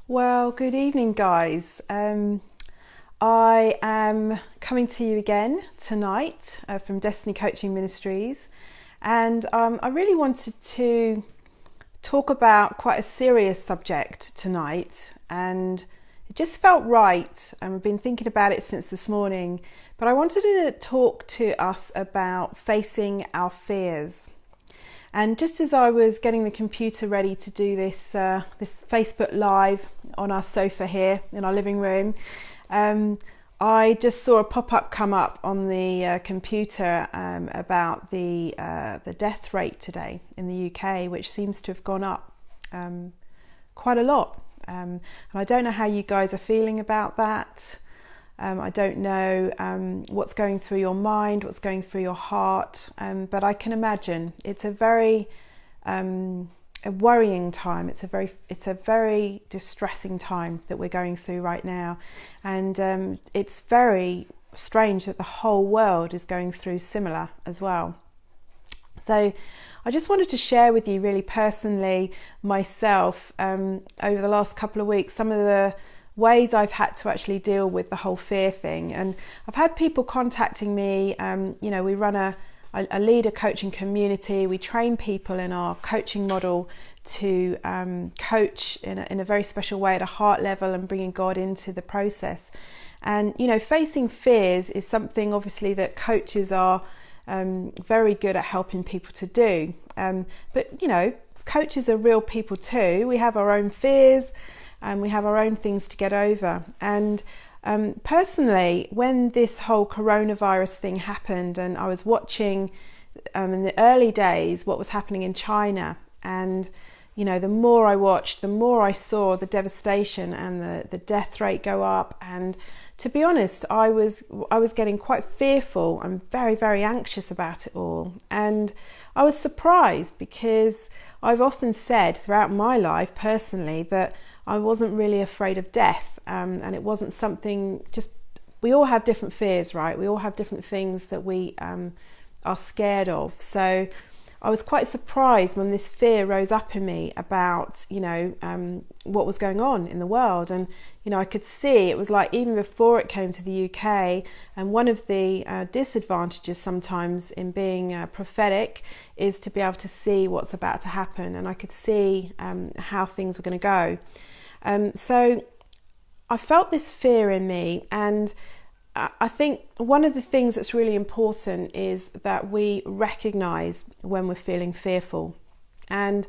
Well, good evening, guys. I am coming to you again tonight from Destiny Coaching Ministries, and I really wanted to talk about quite a serious subject tonight, and it just felt right. I've been thinking about it since this morning, but I wanted to talk to us about facing our fears. And just as I was getting the computer ready to do this Facebook Live on our sofa here in our living room, I just saw a pop-up come up on the computer about the death rate today in the UK, which seems to have gone up quite a lot. And I don't know how you guys are feeling about that. I don't know what's going through your mind, what's going through your heart, but I can imagine it's a very a worrying time. It's a very distressing time that we're going through right now, and it's very strange that the whole world is going through similar as well. So I just wanted to share with you really personally myself over the last couple of weeks some of the ways I've had to actually deal with the whole fear thing. And I've had people contacting me. We run a leader coaching community. We train people in our coaching model to coach in a very special way at a heart level and bringing God into the process. And facing fears is something obviously that coaches are very good at helping people to do. But coaches are real people too. We have our own fears and we have our own things to get over. And personally, when this whole coronavirus thing happened, and I was watching in the early days what was happening in China, and the more I watched, the more I saw the devastation and the death rate go up. And to be honest, I was getting quite fearful and very, very anxious about it all. And I was surprised, because I've often said throughout my life personally that I wasn't really afraid of death, and it wasn't something, we all have different fears, right? We all have different things that we are scared of. So I was quite surprised when this fear rose up in me about, what was going on in the world. And, I could see it was like even before it came to the UK, and one of the disadvantages sometimes in being prophetic is to be able to see what's about to happen. And I could see how things were going to go. So I felt this fear in me, and I think one of the things that's really important is that we recognize when we're feeling fearful. And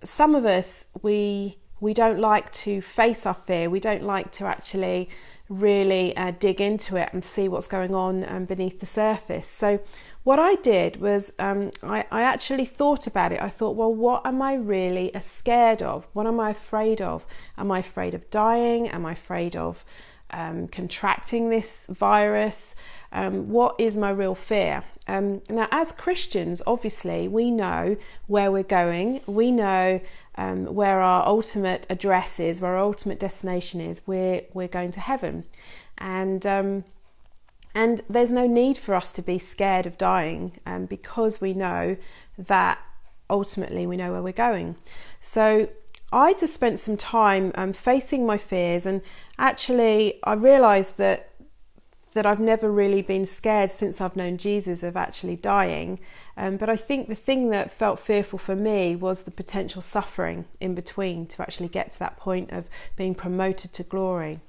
some of us, we don't like to face our fear. We don't like to actually really dig into it and see what's going on beneath the surface. So what I did was I actually thought about it. I thought, well, what am I really scared of? What am I afraid of? Am I afraid of dying? Am I afraid of contracting this virus? What is my real fear? Now, as Christians, obviously, we know where we're going. We know where our ultimate address is, where our ultimate destination is. We're going to heaven. And there's no need for us to be scared of dying, because we know that ultimately we know where we're going. So I just spent some time facing my fears, and actually I realised that I've never really been scared since I've known Jesus of actually dying. But I think the thing that felt fearful for me was the potential suffering in between to actually get to that point of being promoted to glory.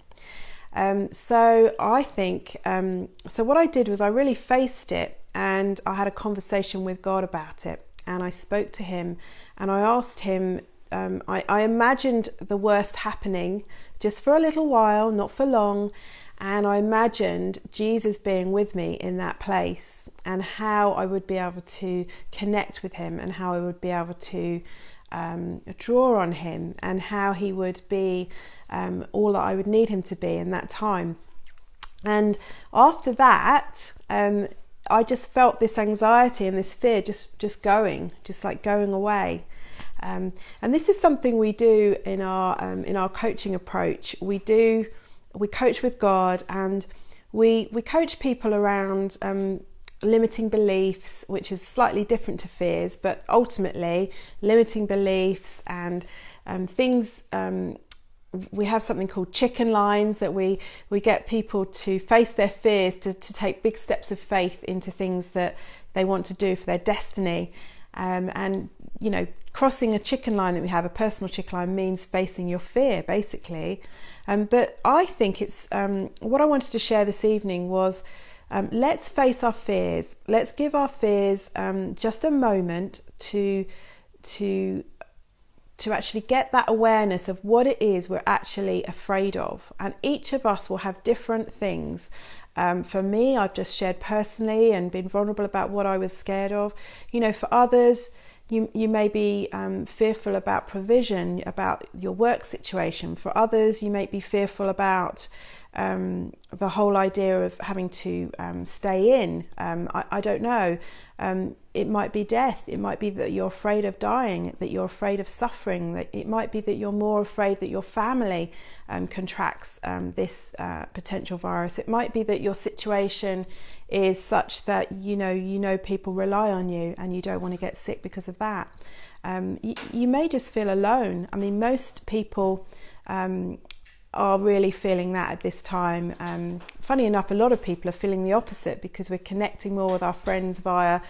So I think, so what I did was I really faced it, and I had a conversation with God about it, and I spoke to him, and I asked him, I imagined the worst happening just for a little while, not for long, and I imagined Jesus being with me in that place, and how I would be able to connect with him, and how I would be able to draw on him, and how he would be all that I would need him to be in that time. And after that, I just felt this anxiety and this fear just going away. And this is something we do in our coaching approach. We coach with God, and we coach people around limiting beliefs, which is slightly different to fears, but ultimately limiting beliefs and things we have something called chicken lines that we get people to face their fears, to take big steps of faith into things that they want to do for their destiny. And you know, crossing a chicken line that we have, a personal chicken line, means facing your fear, basically. But I think it's what I wanted to share this evening was let's face our fears. Let's give our fears just a moment to actually get that awareness of what it is we're actually afraid of. And each of us will have different things. For me, I've just shared personally and been vulnerable about what I was scared of. You know, for others, you may be fearful about provision, about your work situation. For others, you may be fearful about the whole idea of having to stay in. I don't know. It might be death. It might be that you're afraid of dying, that you're afraid of suffering. That it might be that you're more afraid that your family contracts this potential virus. It might be that your situation is such that you know people rely on you and you don't want to get sick because of that. You may just feel alone. I mean, most people are really feeling that at this time. Funny enough, a lot of people are feeling the opposite because we're connecting more with our friends via,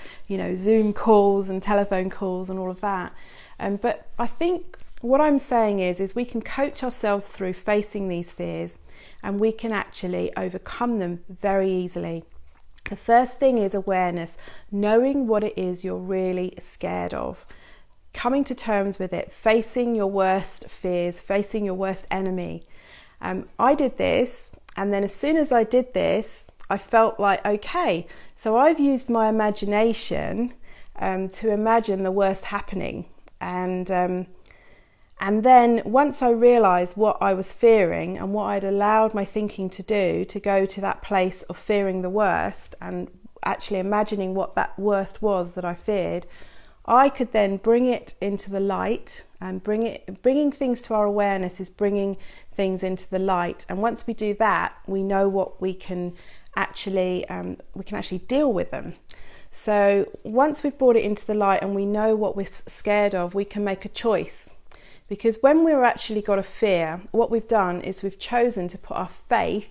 Zoom calls and telephone calls and all of that. But I think what I'm saying is we can coach ourselves through facing these fears, and we can actually overcome them very easily. The first thing is awareness, knowing what it is you're really scared of. Coming to terms with it, facing your worst fears, facing your worst enemy. I did this, and then as soon as I did this, I felt like, okay, so I've used my imagination to imagine the worst happening. And then once I realised what I was fearing and what I'd allowed my thinking to do, to go to that place of fearing the worst and actually imagining what that worst was that I feared, I could then bring it into the light. And bringing things to our awareness is bringing things into the light. And once we do that, we know what we can actually deal with them. So once we've brought it into the light and we know what we're scared of, we can make a choice. Because when we've actually got a fear, what we've done is we've chosen to put our faith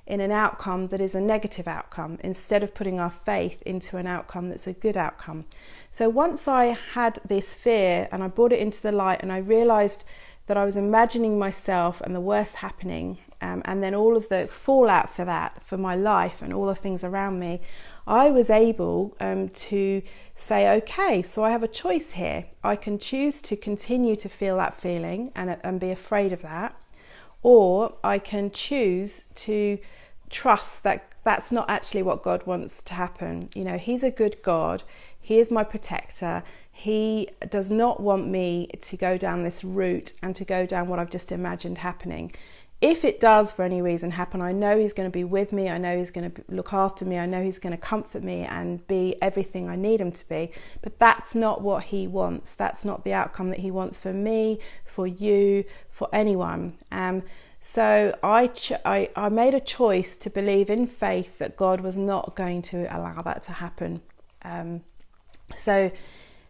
in an outcome that is a negative outcome, instead of putting our faith into an outcome that's a good outcome. So once I had this fear and I brought it into the light and I realized that I was imagining myself and the worst happening, and then all of the fallout for that, for my life and all the things around me, I was able to say, okay, so I have a choice here. I can choose to continue to feel that feeling and be afraid of that, or I can choose to trust that that's not actually what God wants to happen. He's a good God. He is my protector. He does not want me to go down this route and to go down what I've just imagined happening. If it does for any reason happen, I know He's going to be with me. I know He's going to look after me. I know He's going to comfort me and be everything I need Him to be. But that's not what He wants. That's not the outcome that He wants for me, for you, for anyone. So I made a choice to believe in faith that God was not going to allow that to happen. So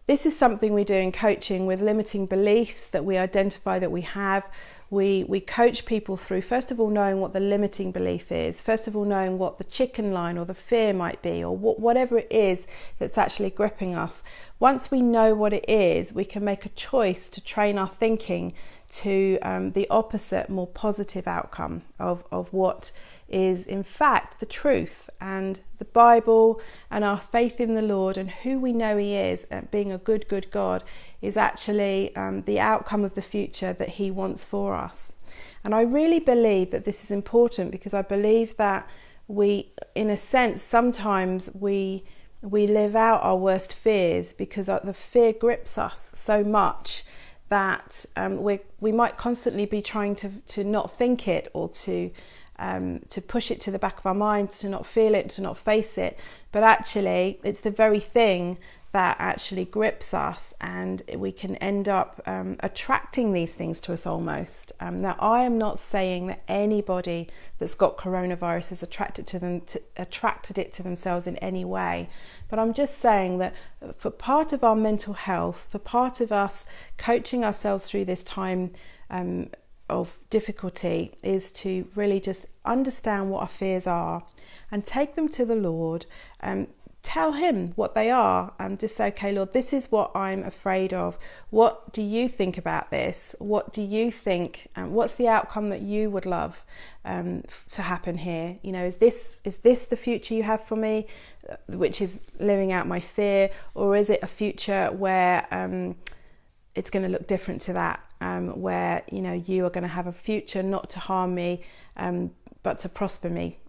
this is something we do in coaching with limiting beliefs that we identify that we have. We coach people through, first of all, knowing what the limiting belief is, first of all, knowing what the chicken line or the fear might be, or whatever it is that's actually gripping us. Once we know what it is, we can make a choice to train our thinking to the opposite, more positive outcome of what is in fact the truth. And the Bible and our faith in the Lord and who we know He is, being a good God, is actually the outcome of the future that He wants for us. And I really believe that this is important, because I believe that we, in a sense, sometimes we live out our worst fears because the fear grips us so much that we might constantly be trying to not think it, or to push it to the back of our minds, to not feel it, to not face it. But actually, it's the very thing that actually grips us, and we can end up attracting these things to us almost. Now, I am not saying that anybody that's got coronavirus has attracted it to themselves in any way, but I'm just saying that for part of our mental health, for part of us coaching ourselves through this time, of difficulty is to really just understand what our fears are and take them to the Lord. Tell him what they are and just say, okay, Lord, this is what I'm afraid of. What do you think about this? What do you think? What's the outcome that you would love to happen here? You know, is this the future you have for me, which is living out my fear, or is it a future where it's going to look different to that, where, you know, you are going to have a future not to harm me, but to prosper me,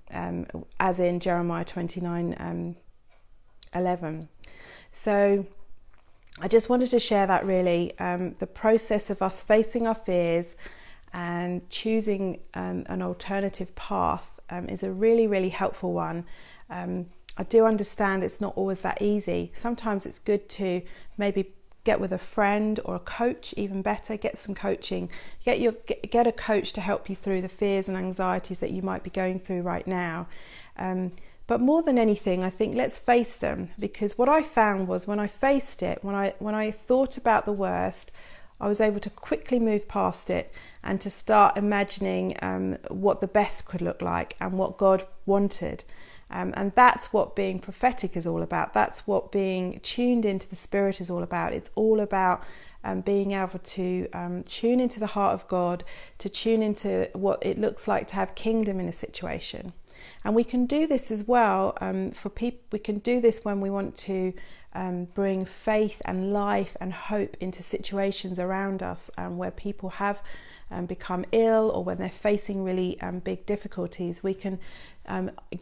as in Jeremiah 29:11. So I just wanted to share that really, the process of us facing our fears and choosing an alternative path is a really, really helpful one. I do understand it's not always that easy. Sometimes it's good to maybe get with a friend or a coach, even better, get some coaching, get a coach to help you through the fears and anxieties that you might be going through right now. But more than anything, I think let's face them, because what I found was when I faced it, when I thought about the worst, I was able to quickly move past it and to start imagining what the best could look like and what God wanted. And that's what being prophetic is all about. That's what being tuned into the Spirit is all about. It's all about being able to tune into the heart of God, to tune into what it looks like to have kingdom in a situation. And we can do this as well for people. We can do this when we want to bring faith and life and hope into situations around us where people have become ill, or when they're facing really big difficulties. We can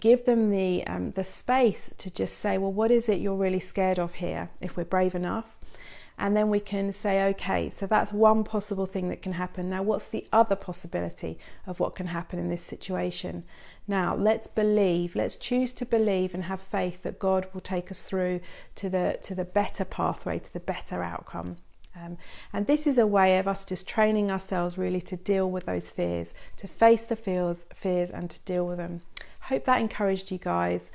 give them the space to just say, well, what is it you're really scared of here, if we're brave enough? And then we can say, okay, so that's one possible thing that can happen. Now, what's the other possibility of what can happen in this situation? Now, let's choose to believe and have faith that God will take us through to the better pathway, to the better outcome. And this is a way of us just training ourselves really to deal with those fears, to face the fears and to deal with them. Hope that encouraged you guys.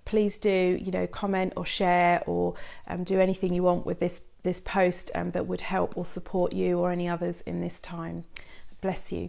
Please do, comment or share or do anything you want with this post that would help or support you or any others in this time. Bless you.